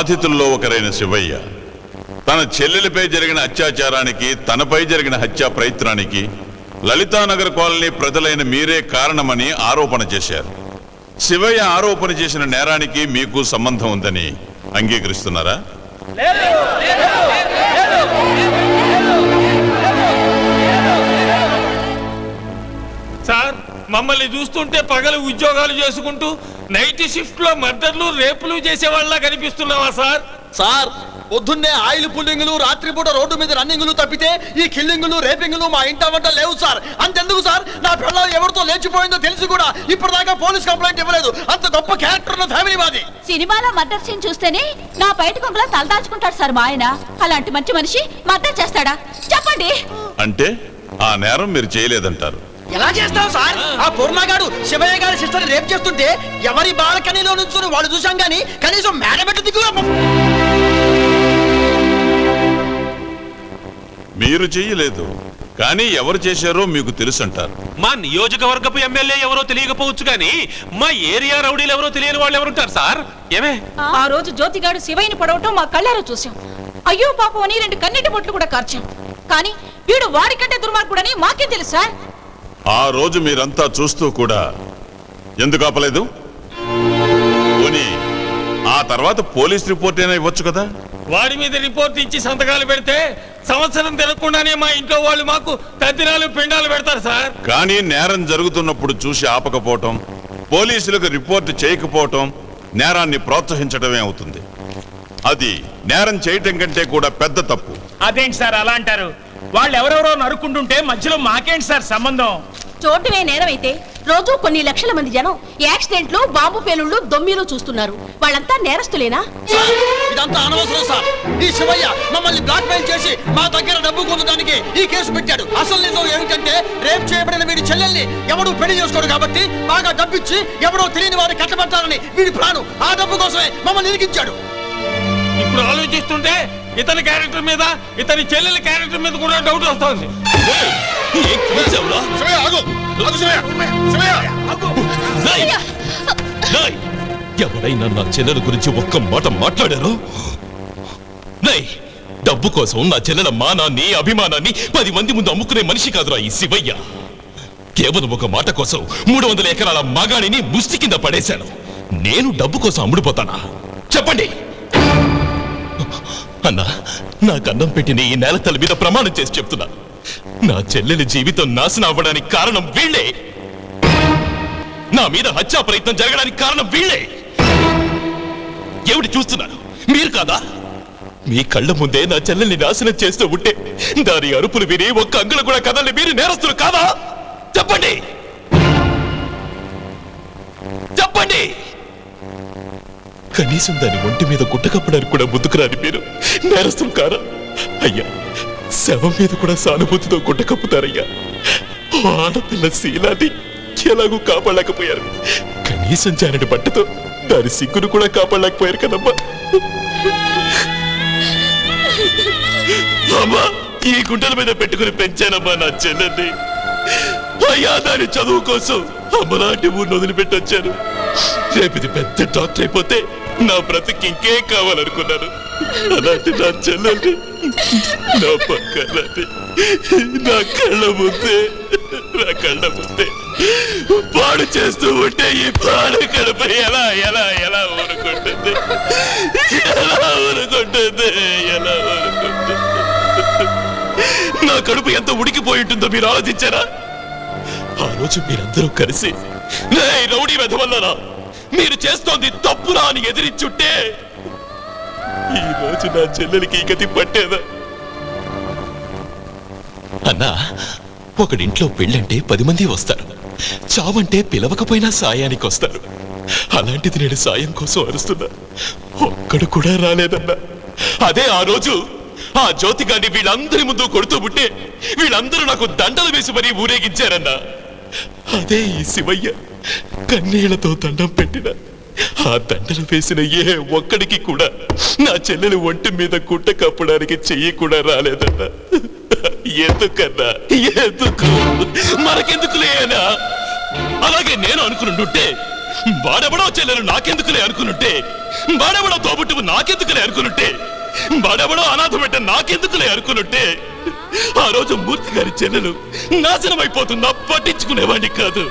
బాధితుల్లో ఒకరైన శివయ్య తన చెల్లెలిపై జరిగిన అత్యాచారానికి, తనపై జరిగిన హత్యా ప్రయత్నానికి లలితానగర్ కాలనీ ప్రజలైన మీరే కారణమని ఆరోపణ చేశారు. శివయ్య ఆరోపణ చేసిన నేరానికి మీకు సంబంధం ఉందని అంగీకరిస్తున్నారా? సార్, మమ్మల్ని చూస్తుంటే పగలు ఉద్యోగాలు చేసుకుంటూ నైట్ షిఫ్ట్ లో మర్డర్లు, రేపులు చేసే వాళ్ళ కనిపిస్తున్నావా సార్? సార్, పొద్దున్నే ఆయిల్ పుల్లింగులు, రాత్రిపూట రోడ్డు మీద రన్నింగులు తప్పితే ఈ కిల్లింగులు, రేపింగులు మా ఇంట వంట లేవు సార్. అంతెందుకు సార్, నా పిల్లలు ఎవరితో లేచిపోయిందో తెలిసి కూడా ఇప్పటిదాకా పోలీస్ కంప్లైంట్ ఇవ్వలేదు. అంత గొప్ప క్యారెక్టర్ ఉన్న ఫ్యామిలీ మాది. సినిమాలో మర్డర్ సీన్ చూస్తేనే నా బయట కొంగలా తలదాచుకుంటాడు సార్ మా ఆయన. అలాంటి మంచి మనిషి మర్డర్ చేస్తాడా చెప్పండి? అంటే ఆ నేరం మీరు చేయలేదంటారు? ఎలా చేస్తావు సార్? ఆ పూర్ణగాడు శివయ్య గారి సిస్టర్ రేప్ చేస్తుంటే ఎవరి బాలకనీలో నుంచి వాళ్ళు చూసాం గానీ కనీసం మేడబెట్టు దిగువ. మీరు చెయ్యలేదు, కానీ ఎవరు చేశారో మీకు తెలుసు అంటారు. మా నియోజకవర్గపు ఎమ్మెల్యే ఎవరో తెలియకపోవచ్చు కానీ మా ఏరియా రౌడీలు ఎవరో తెలియని వాళ్ళు ఎవరుంటారు సార్? ఏమే ఆ రోజు జ్యోతిగాడు శివయ్యని పడవటం మా కళ్ళారో చూసాం. అయ్యో పాపం అని 2 కన్నీటి బొట్లు కూడా కార్చాం. కానీ వీడు వాడికంటే దుర్మార్గుడని మాకే తెలుసు సార్. ఆ రోజు మీరంతా చూస్తూ కూడా ఎందుకు ఆపలేదు? పోనీ ఆ తర్వాత పోలీస్ రిపోర్ట్ అయినా ఇవ్వచ్చు కదా? వాడి మీద రిపోర్ట్ ఇచ్చి సంతకాలు పెడితే సంవత్సరం తిరగకుండానే మా ఇంట్లో వాళ్ళు మాకు తద్దినాలు, పిండాలు పెడతారు సార్. కానీ నేరం జరుగుతున్నప్పుడు చూసి ఆపకపోవటం, పోలీసులకు రిపోర్ట్ చేయకపోవటం నేరాన్ని ప్రోత్సహించడమే అవుతుంది. అది నేరం చేయటం కంటే కూడా పెద్ద తప్పు. అదేంటి సార్ అలా అంటారు? వాళ్ళు ఎవరెవరో నరుకుంటుంటే మధ్యలో మాకేంటి సార్ సంబంధం? చోటువే నేరమైతే రోజు కొన్ని లక్షల మంది జనం యాక్సిడెంట్లు, బాంబు పేలుళ్లు, దొమ్మిలు చూస్తున్నారు. వాళ్ళంతా నేరస్తులేనా? ఇదంతా అనవసరం సార్. ఈ శివయ్య మమ్మల్ని బ్లాక్ మెయిల్ చేసి మా దగ్గర డబ్బు పొందడానికి ఈ కేసు పెట్టాడు. అసలు నిజం ఏమిటంటే రేప్ చేయబడిన వీడి చెల్లెల్ని ఎవడు పెళ్లి చేసుకోడు కాబట్టి బాగా డబ్బిచ్చి ఎవడో తెలియని వారిని కట్టబెట్టాలని వీడి ప్లాను. ఆ డబ్బు కోసమే మమ్మల్ని ఇరికించాడు. ఇప్పుడు ఆలోచిస్తుంటే ఇతని క్యారెక్టర్ మీద, ఇతని చెల్లెల క్యారెక్టర్ మీద కూడా డౌట్ వస్తుంది. ఎవరైనా నా చెల్లెల గురించి ఒక్క మాట మాట్లాడారు? డబ్బు కోసం నా చెల్లెల మానాన్ని, అభిమానాన్ని 10 మంది ముందు అమ్ముకునే మనిషి కాదురా ఈ శివయ్య. కేవలం ఒక మాట కోసం 300 ఎకరాల మగాణిని ముష్టి కింద పడేశాను. నేను డబ్బు కోసం అమ్ముడుపోతానా? చెప్పండి అన్నా. నాకు అన్నం పెట్టిన ఈ నేలతల మీద ప్రమాణం చేసి చెప్తున్నా, నా చెల్లెలి జీవితం నాశనం అవ్వడానికి కారణం వీళ్లే. నా మీద హత్యా ప్రయత్నం జరగడానికి కారణం వీళ్లే. ఏమిటి చూస్తున్నారు? మీరు కాదా? మీ కళ్ళ ముందే నా చెల్లెల్ని నాశనం చేస్తూ ఉంటే దాని అరుపులు విని ఒక్క అంగుళం కూడా కదల్ని మీరు నేరస్తులు కాదా? చెప్పండి చెప్పండి. కనీసం దాని ఒంటి మీద గుట్ట కప్పడానికి కూడా ముందుకు రాని మీరు నేరస్తులు కారా? అయ్యా, శవం మీద కూడా సానుభూతితో గుట్ట కప్పుతారయ్యా. ఆడపిల్ల శీలాన్ని ఎలాగూ కాపాడలేకపోయారు. కనీసం జానడి బట్టతో దాని సిగ్గును కూడా కాపాడలేకపోయారు కదమ్మా. అమ్మా, ఈ గుంటల మీద పెట్టుకుని పెంచానమ్మా నా చెల్లెల్ని. అయ్యా, దాని చదువు కోసం అమ్మలాంటి ఊరిని వదిలిపెట్టొచ్చాను. రేపు ఇది పెద్ద డాక్టర్ అయిపోతే నా బ్రతికి ఇంకే కావాలనుకున్నాను. అలాంటి నా చెల్లెల్ని నా పక్కలాంటి నా కళ్ళ ముందే పాడు చేస్తూ ఉంటే ఈ పాడు కడుపు ఎలా ఎలా ఎలా ఊరుకుంటుంది? ఎలా ఊరుకుంటుంది? ఎలా ఊరుకుంటుంది? నా కడుపు ఎంత ఉడికిపోయి ఉంటుందో మీరు ఆలోచించారా? ఆ రోజు మీరందరూ కలిసి రౌడీ వెధవల్లరా, మీరు చేస్తోంది తప్పురా అని ఎదిరించుంటే ఈ రోజు నా చెల్లెలికి ఈ గతి పట్టేదా? అన్నా, ఒకడింట్లో పెళ్ళంటే 10 మంది వస్తారు, చావంటే పిలవకపోయినా సాయానికి వస్తారు. అలాంటిది నేను సాయం కోసం అరుస్తున్నా, ఒక్కడు కూడా రాలేదన్నా. అదే ఆ రోజు ఆ జ్యోతిగాన్ని వీళ్ళందరి ముందు కొడుతూ ఉంటే వీళ్ళందరూ నాకు దండలు వేసి మరీ ఊరేగించారన్నా. అదే ఈ శివయ్య కన్నీళ్లతో దండం పెట్టిన ఆ దండలు వేసిన ఏ ఒక్కడికి కూడా నా చెల్లెలు ఒంటి మీద గుట్ట కప్పడానికి చెయ్యి కూడా రాలేదన్నా. ఎందుకన్నా? ఎందుకు? మనకెందుకులేనా? అలాగే నేను అనుకునుంటే వాడెవడో చెల్లెలు నాకెందుకులే అనుకునుంటే వాడెవడో తోబుట్టువు నాకెందుకులే అనుకునుంటే, వాడెవడో అనాథ బిడ్డ నాకెందుకులే అనుకునుంటే, ఆ రోజు మూర్తి గారి చెల్లెలు నాశనమైపోతున్నా పట్టించుకునేవాడిని కాదు.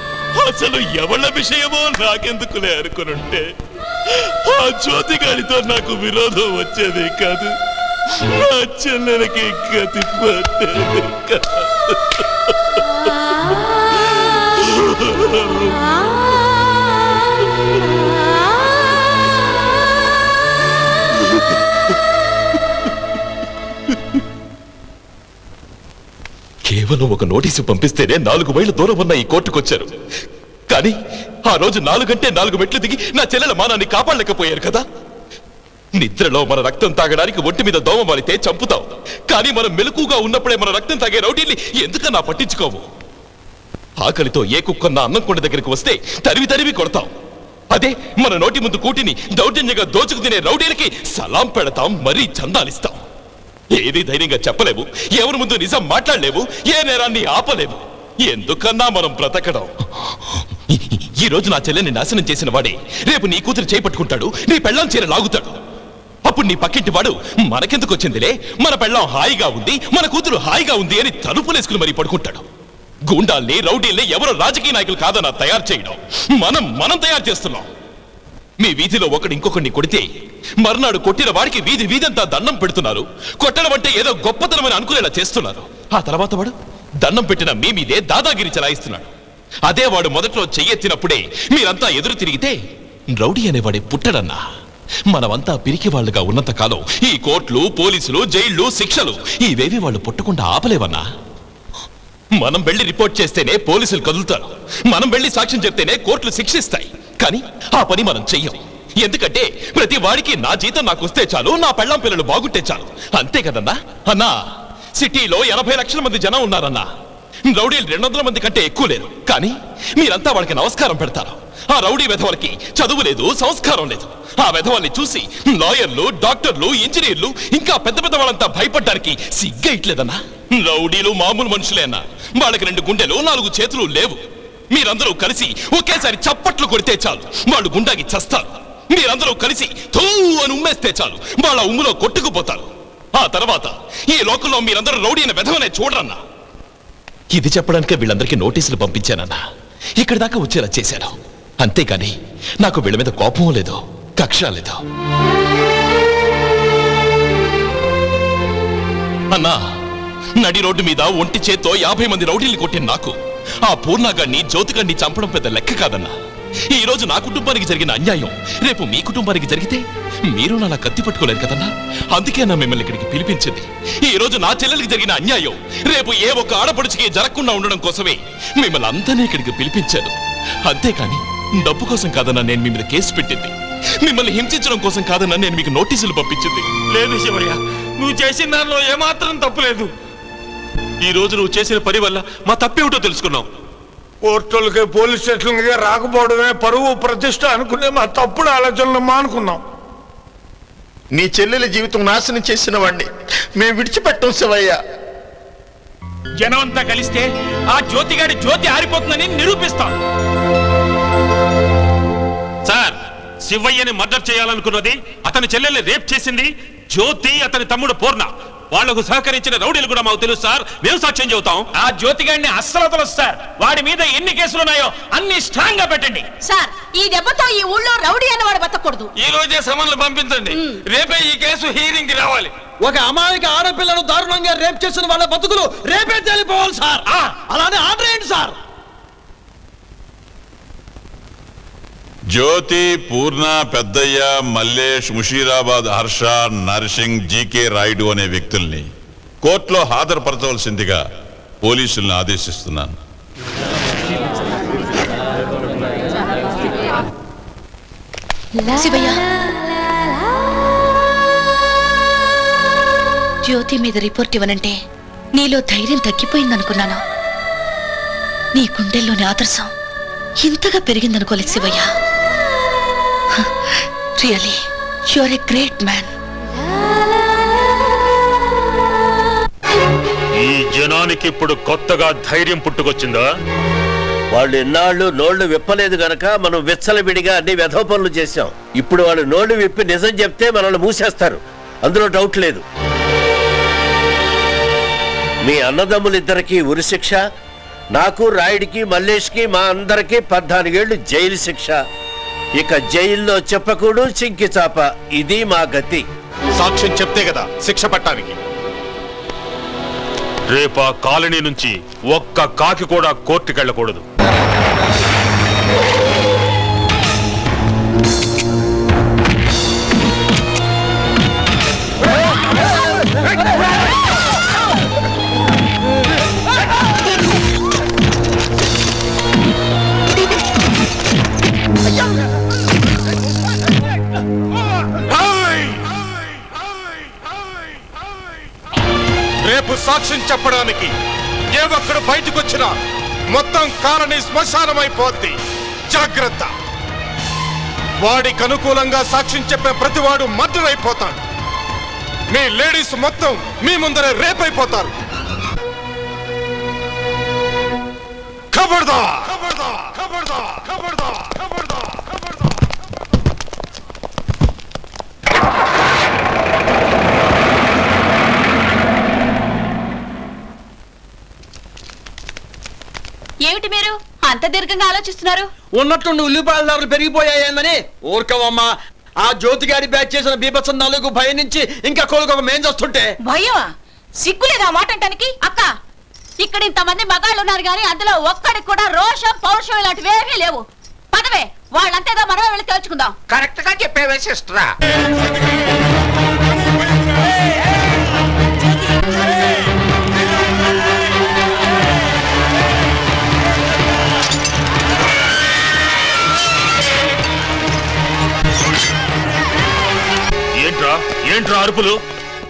అసలు ఎవళ్ళ విషయమో నాకెందుకులే అనుకునుంటే, ఆ జ్యోతి గారితో నాకు విరోధం వచ్చేది కాదు, నా చెల్లెలకి గతి పట్టేది కాదు. కేవలం ఒక నోటీసు పంపిస్తేనే 4 మైళ్ళ దూరం ఉన్న ఈ కోర్టుకొచ్చారు. కానీ ఆ రోజు 4 గంటే 4 మెట్లు దిగి నా చెల్లెల మానాన్ని కాపాడలేకపోయారు కదా. నిద్రలో మన రక్తం తాగడానికి ఒంటి మీద దోమ వాలితే చంపుతాం, కానీ మనం మెలకుగా ఉన్నప్పుడే మన రక్తం తాగే రౌడీల్ని ఎందుకన్నా పట్టించుకోము. ఆకలితో ఏ కుక్కన్న అన్నం కొండ దగ్గరికి వస్తే తరివి కొడతాం. అదే మన నోటి ముందు కూటిని దౌర్జన్యంగా దోచుకు తినే రౌడీలకి సలాం పెడతాం, మరీ చందాలిస్తాం. ఏది ధైర్యంగా చెప్పలేవు, ఎవరి ముందు నిజం మాట్లాడలేవు, ఏ నేరాన్ని ఆపలేవు. ఎందుకన్నా మనం బ్రతకడం? ఈ రోజు నా చెల్లెని నాశనం చేసిన వాడే రేపు నీ కూతురు చేపట్టుకుంటాడు, నీ పెళ్ళాం చీర లాగుతాడు. అప్పుడు నీ పక్కింటి వాడు మనకెందుకు వచ్చిందిలే, మన పెళ్ళాం హాయిగా ఉంది, మన కూతురు హాయిగా ఉంది అని తలుపులేసుకుని మరీ పడుకుంటాడు. గూండాల్ని రౌడీల్ని ఎవరో రాజకీయ నాయకులు కాదన్నా తయారు చేయడం మనం తయారు చేస్తున్నాం. మీ వీధిలో ఒకడు ఇంకొకరిని కొడితే మర్నాడు కొట్టిన వాడికి వీధంతా దండం పెడుతున్నారు. కొట్టడం అంటే ఏదో గొప్పతనమని అనుకునేలా చేస్తున్నారు. ఆ తర్వాత వాడు దండం పెట్టిన మీ మీదే దాదాగిరి చలాయిస్తున్నాడు. అదే వాడు మొదట్లో చెయ్యెత్తినప్పుడే మీరంతా ఎదురు తిరిగితే రౌడీ అనేవాడే పుట్టడన్నా. మనమంతా పిరికి వాళ్ళుగా ఉన్నంత కాలం ఈ కోర్టులు, పోలీసులు, జైళ్లు, శిక్షలు ఇవేవి వాళ్ళు పుట్టకుండా ఆపలేవన్నా. మనం వెళ్ళి రిపోర్ట్ చేస్తేనే పోలీసులు కదులుతారు, మనం వెళ్ళి సాక్ష్యం చెప్తేనే కోర్టులు శిక్షిస్తాయి. కానీ ఆ పని మనం చెయ్యం. ఎందుకంటే ప్రతి వాడికి నా జీతం నాకు వస్తే చాలు, నా పెళ్ళాం పిల్లలు బాగుంటే చాలు, అంతే కదన్నా. అన్నా, సిటీలో 80 లక్షల మంది జనం ఉన్నారన్నా. రౌడీలు 200 మంది కంటే ఎక్కువ లేరు. కానీ మీరంతా వాళ్ళకి నమస్కారం పెడతారు. ఆ రౌడీ వెధవలకి చదువు లేదు, సంస్కారం లేదు. ఆ వెధవల్ని చూసి లాయర్లు, డాక్టర్లు, ఇంజనీర్లు ఇంకా పెద్ద వాళ్ళంతా భయపడ్డానికి సిగ్గైట్లేదన్నా. రౌడీలు మామూలు మనుషులే అన్నా. వాళ్ళకి 2 గుండెలు, 4 చేతులు లేవు. మీరందరూ కలిసి ఒకేసారి చప్పట్లు కొడితే చాలు, వాళ్ళు గుండాకి చస్తారు. మీరందరూ కలిసి థూ అని ఉమ్మేస్తే చాలు, వాళ్ళ ఉమ్ములో కొట్టుకుపోతారు. ఆ తర్వాత ఈ లోకంలో మీరందరూ రౌడీ అనే వెధవనే చూడరన్నా. ఇది చెప్పడానికే వీళ్ళందరికీ నోటీసులు పంపించానన్నా. ఇక్కడి దాకా వచ్చేలా చేశాను. అంతేగాని నాకు వీళ్ళ మీద కోపం లేదు, కక్ష లేదు. అన్నా, నడి రోడ్డు మీద ఒంటి చేత్తో 50 మంది రౌడీల్ని కొట్టిన నాకు ఆ పూర్ణాగాన్ని, జ్యోతిగాన్ని చంపడం పెద్ద లెక్క కాదన్నా. ఈ రోజు నా కుటుంబానికి జరిగిన అన్యాయం రేపు మీ కుటుంబానికి జరిగితే మీరు నా కత్తి పట్టుకోలేరు కదన్నా. అందుకే నా మిమ్మల్ని ఇక్కడికి పిలిపించింది. ఈ రోజు నా చెల్లెలికి జరిగిన అన్యాయం రేపు ఏ ఒక్క ఆడపడుచుకి జరగకుండా ఉండడం కోసమే మిమ్మల్ని అందరినీ ఇక్కడికి పిలిపించాను. అంతేకాని డబ్బు కోసం కాదన్నా నేను మీ మీద కేసు పెట్టింది. మిమ్మల్ని హింసించడం కోసం కాదన్నా నేను మీకు నోటీసులు పంపించింది. లేదు శివయ్య, నువ్వు చేసిన దానిలో ఏమాత్రం తప్పులేదు. ఈ రోజు నువ్వు చేసిన పని వల్ల మా తప్పేమిటో తెలుసుకున్నావు. కోర్టులకి, పోలీస్ స్టేషన్లకి రాకపోవడమే పరువు ప్రతిష్ట అనుకునే మా తప్పుడు ఆలోచనలు మానుకున్నాం. నీ చెల్లెల జీవితం నాశనం చేసిన వాడిని మేము విడిచిపెట్టాం శివయ్య. జనం అంతా కలిస్తే ఆ జ్యోతిగాడి జ్యోతి ఆరిపోతుందని నిరూపిస్తాం. సార్, శివయ్యని మర్డర్ చేయాలనుకున్నది, అతని చెల్లెల్ని రేప్ చేసింది జ్యోతి, అతని తమ్ముడు పూర్ణ. వాళ్లకు సహకరించిన రౌడీలు కూడా మాకు తెలుసు సార్, మేము సాక్ష్యం చెబుతాం. ఆ జ్యోతిగాడిని అస్సలు వదలొద్దు సార్. వాడి మీద ఎన్ని కేసులున్నాయో అన్ని స్ట్రాంగ్ గా పెట్టండి సార్. ఈ దెబ్బతో ఈ ఊళ్ళో రౌడీ అన్నవాడు బతకూడదు. ఈ రోజే సమన్లు పంపించండి, రేపే ఈ కేసు హీరింగ్ కి రావాలి. ఒక అమాయక ఆడపిల్లను దారుణంగా రేప్ చేసిన వాళ్ళ బతుకులు రేపే తేలిపోవాలి సార్. అలానే ఆర్డర్ ఏంటి సార్? జ్యోతి, పూర్ణ, పెద్దయ్య, మల్లేష్, ముషీరాబాద్ హర్ష, నర్సింగ్, జీకే రాయుడు అనే వ్యక్తుల్ని కోర్టులో హాజరుపరచవలసిందిగా పోలీసుల్ని ఆదేశిస్తున్నాను. శివయ్య, జ్యోతి మీద రిపోర్ట్ ఇవ్వనంటే నీలో ధైర్యం తగ్గిపోయిందనుకున్నాను. నీ గుండెల్లోని ఆదర్శం ఇంతగా పెరిగిందనుకోలేదు Shivayya. Really you are a great man. ఈ జనానికి ఇప్పుడు కొత్తగా ధైర్యం పుట్టుకొచ్చిందా? వాళ్ళు ఎన్నాళ్ళు నోళ్లు విప్పలేదు గనక మనం విచ్చలవిడిగా అన్ని వెధవ పనులు చేశాం. ఇప్పుడు వాళ్ళు నోళ్లు విప్పి నిజం చెప్తే మనల్ని మూసేస్తారు, అందులో డౌట్ లేదు. మీ అన్నదమ్ములిద్దరికీ ఉరిశిక్ష, నాకు రాయుడికి మల్లేష్కి మా అందరికీ 14 ఏళ్లు జైలు శిక్ష. ఇక జైల్లో చెప్పకూడు చింకి చాప, ఇది మా గతి. సాక్ష్యం చెప్తే కదా శిక్ష పట్టానికి. రేపా కాలనీ నుంచి ఒక్క కాకి కూడా కోర్టుకెళ్ళకూడదు. రేపు సాక్ష్యం చెప్పడానికి ఏ ఒక్కడు బయటకు వచ్చినా మొత్తం కాలనీ శ్మశానమైపోద్ది. జాగ్రత్త. వాడికి అనుకూలంగా సాక్ష్యం చెప్పే ప్రతివాడు మర్డర్ అయిపోతాడు. మీ లేడీస్ మొత్తం మీ ముందరే రేపైపోతారు. ఖబర్దార్! ఖబర్దార్! ఖబర్దార్! ఖబర్దార్! ఖబర్దార్! ఏమిటి మీరు అంత దీర్ఘంగా ఆలోచిస్తున్నారు? ఉన్నట్టుండి ఉల్లిపాయల ధరలు పెరిగిపోయాయని ఊరుకోవమ్మా. ఆ జ్యోతిగాడి బ్యాచ్ చేసిన బీభత్సం నాలుగు భయం నుంచి ఇంకా కోలుకోక మేం చేస్తుంటే భయమా? సిగ్గులేదా మాట అంటానికి? అక్క, ఇక్కడ ఇంతమంది మగాళ్ళు ఉన్నారు గానీ అందులో ఒక్కడికి కూడా రోషం పౌరుషం ఇలాంటివి ఏమీ లేవు. పదవే, వాళ్ళంతేగా మనమే వెళ్ళి తేల్చుకుందాం. కరెక్ట్ గా చెప్పేవే సిస్టరా. ఏంట్రా అరుపులు?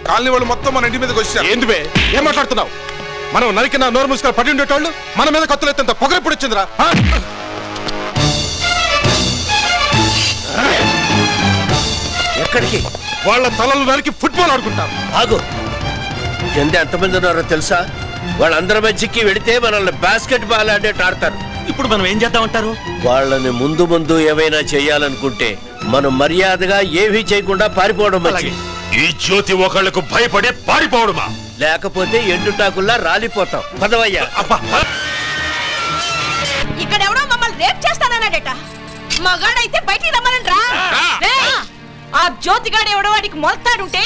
కాలనీ వాళ్ళు మొత్తం మన ఇంటి మీదకి వచ్చారు. ఎందువే ఏం మాట్లాడుతున్నావు? మనం నరికిన నోరు మూసుకొని పడి ఉండేటోళ్ళు మన మీద కత్తులు ఎత్తంత పొగరెప్పుడు వచ్చిందిరా? ఎక్కడికి? వాళ్ళ తలలు నరికి ఫుట్బాల్ ఆడుకుంటారు. ఆగు. కింద ఎంతమంది ఉన్నారో తెలుసా? వాళ్ళందరి మధ్యకి వెడితే మనల్ని బాస్కెట్ బాల్ ఆడేట్టు ఆడతారు. ఇప్పుడు మనం ఏం చేద్దామంటారు? వాళ్ళని ముందు ముందు ఏమైనా చెయ్యాలనుకుంటే మనం మర్యాదగా ఏమీ చేయకుండా పారిపోవడం మంచిది. ఈ జ్యోతి ఒకళ్ళకు భయపడే పారిపోవడమా? లేకపోతే ఎండుటాకుల్లా రాలిపోతాం. పదవయ్యా. ఇక్కడెవడో మమ్మల్ని రేప్ చేస్తానన్నాడట. మగాడైతే బయటికి రమ్మనండ్రా. ఆ జ్యోతిగాడు ఎవడో వాడికి మొలతాడుంటే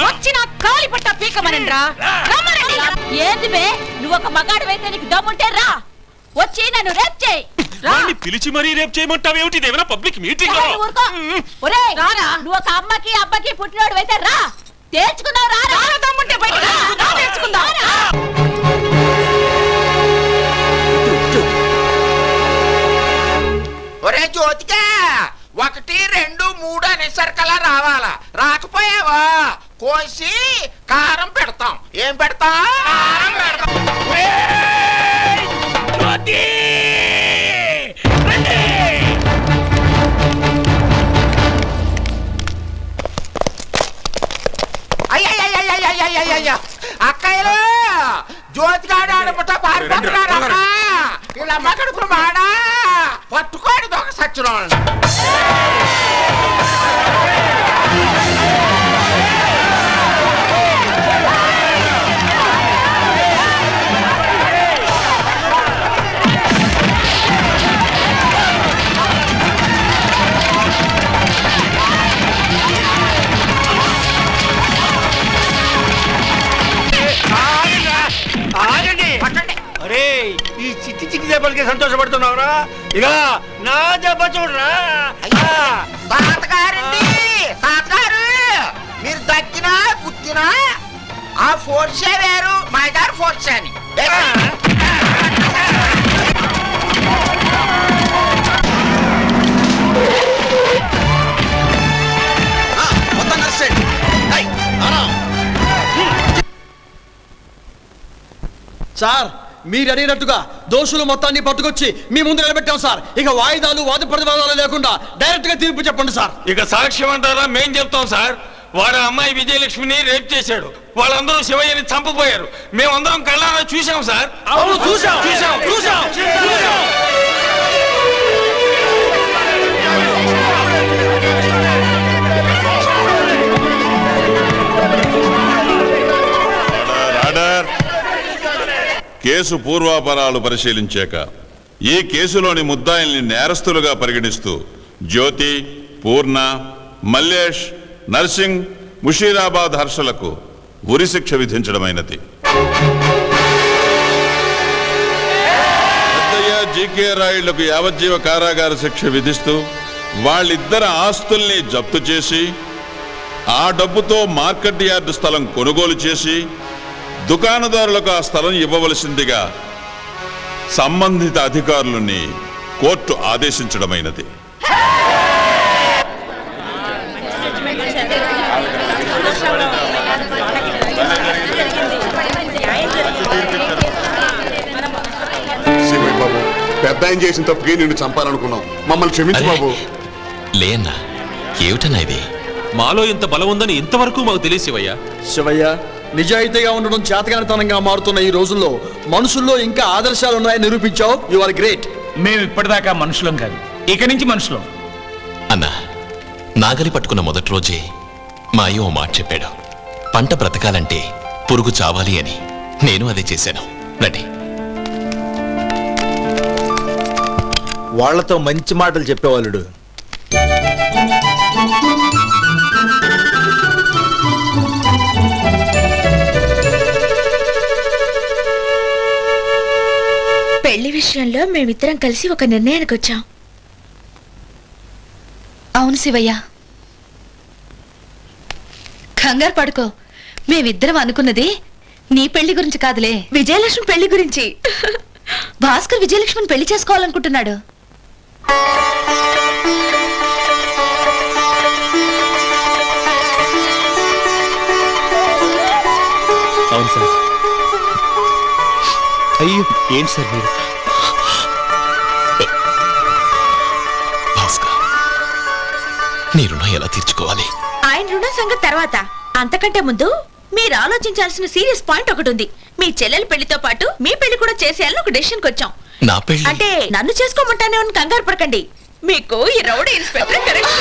వచ్చి నా కాలి పట్ట పీకమనండ్రా. ఏంది బే, నువ్వు ఒక మగాడివైతే నీకు దమ్ముంటే రా, వచ్చి నన్ను రేప్ చేయి. పిలిచి మరీ రేప్ చేయమంటావేమిటి? ఇదేమైనా పబ్లిక్ మీటింగ్? నువ్వు ఒక అమ్మకి అబ్బకి పుట్టినోడు అయితే రా, తేల్చుకుందాం. రా దమ్ముంటే బయట తేల్చుకుందాం. ఒరే జ్యోతికా, 1, 2, 3 అనే సరికలా రావాలా? రాకపోయావా కోసి కారం పెడతాం. ఏం పెడతాం? కారం పెడతాం. అక్కయ్యలు జ్యోతిగాడు ఆడపుట్ట పారిపోతున్నారమ్మా. ఇలా మగడుకు మాడా పట్టుకోడు దొంగ సచ్చిన. అరే, ఈ చిట్టి చిట్టి దెబ్బలకి సంతోషపడుతున్నావురా? ఇక నా దెబ్బ చూడరా. తాతగారండి, తాతగారు మీరు దగ్గినా గుద్దినా ఆ ఫోర్సే వేరు, మా గారు ఫోర్స్ అని. సార్, మీరు అడిగినట్టుగా దోషులు మొత్తాన్ని పట్టుకొచ్చి మీ ముందు నిలబెట్టాం సార్. ఇక వాయిదాలు వాద ప్రతివాదాలు లేకుండా డైరెక్ట్ గా తీర్పు చెప్పండి సార్. ఇక సాక్ష్యం అంటారా? మేం చెప్తాం సార్. వాడు అమ్మాయి విజయలక్ష్మిని రేప్ చేశాడు. వాళ్ళందరూ శివయ్యని చంపబోయారు. మేమందరం కళ్ళారా చూసాం సార్. అవును, చూసాం. కేసు పూర్వాపరాలు పరిశీలించాక ఈ కేసులోని ముద్దాయిల్ని నేరస్తులుగా పరిగణిస్తూ జ్యోతి, పూర్ణ, మల్లేష్, నర్సింగ్, ముషీరాబాద్ హర్షలకు ఉరిశిక్ష విధించడమైనది. పెద్దయ్య, జీకే రాయుళ్లకు యావజ్జీవ కారాగార శిక్ష విధిస్తూ వాళ్ళిద్దరి ఆస్తుల్ని జప్తు చేసి ఆ డబ్బుతో మార్కెట్ యార్డు స్థలం కొనుగోలు చేసి దుకాణదారులకు ఆ స్థలం ఇవ్వవలసిందిగా సంబంధిత అధికారులని కోర్టు ఆదేశించడమైనది. శివయ్య బాబు, పెద్ద ఆయన చేసిన తప్పుకి నిన్ను చంపాలనుకున్నాం, మమ్మల్ని క్షమించు బాబు. లేన్నా, ఏమిటన్నా ఇది? మాలో ఇంత బలం ఉందని ఇంతవరకు మాకు తెలియదు శివయ్య. శివయ్య, నిజాయితీగా ఉండడం చేతగానితనంగా మారుతున్న ఈ రోజుల్లో మనుషుల్లో ఇంకా ఆదర్శాలు ఉన్నాయని నిరూపించావు. You are great. మేము ఇప్పటిదాకా మనుషులం కాదు, ఇక నుంచి మనుషులం. అన్నా, నాగలి పట్టుకున్న మొదటి రోజే మా అయ్య ఓ మాట చెప్పాడు, పంట బ్రతకాలంటే పురుగు చావాలి అని. నేను అదే చేశాను. రండి. వాళ్లతో మంచి మాటలు చెప్పేవాళ్ళుడు. పెళ్లి విషయంలో మేమిద్దరం కలిసి ఒక నిర్ణయానికి వచ్చాం. అవును శివయ్య, కంగారు పడుకో. మేమిద్దరం అనుకున్నది నీ పెళ్లి గురించి కాదులే, విజయలక్ష్మి పెళ్లి గురించి. భాస్కర్ విజయలక్ష్మిని పెళ్లి చేసుకోవాలనుకుంటున్నాడు. అవును సార్. అయ్యో, ఏంటి సార్ మీరు? భాస్కర్, నీ రుణం ఎలా తీర్చుకోవాలి? ఆయన రుణ సంగతి తర్వాత. అంతకంటే ముందు మీరు ఆలోచించాల్సిన సీరియస్ పాయింట్ ఒకటి ఉంది. మీ చెల్లెల పెళ్లితో పాటు మీ పెళ్లి కూడా చేసేయాలని ఒక డెసిషన్కి వచ్చాం. నా పెళ్లి అంటే నన్ను చేసుకోమంటానే కంగారు పడకండి. మీకు ఈ రౌడీ ఇన్స్పెక్టర్ కరెక్ట్.